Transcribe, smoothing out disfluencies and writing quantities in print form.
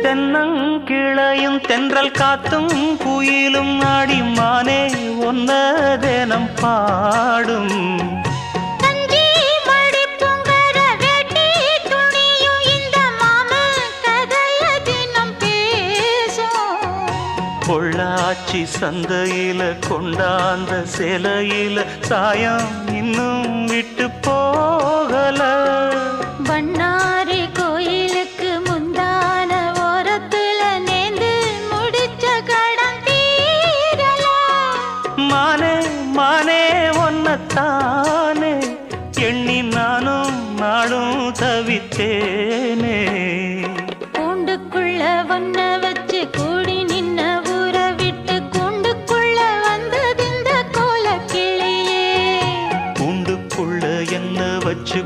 தென்னங்கிளையும் தென்றல் காத்தும் குயிலும் ஆடிமானே ஒன்ன தினம் பாடும் பொள்ளாச்சி சந்தையில கொண்டாந்த சிலையில சாயம் இன்னும் விட்டு போகல பண்ணாரி கோயிலுக்கு முந்தான ஓரத்துல நேர்ந்து முடிச்ச கடன் தீரல மானே மானே ஒன்னத்தானே எண்ணி நானும் நாடும் தவித்தேனே கூண்டுக்குள்ள ஒன்ன வச்சு கூடி நின்ன ஊரை விட்டு கூண்டுக்குள்ள வந்ததிந்த கோல கிளியே கூண்டுக்குள்ள என்ன வச்சு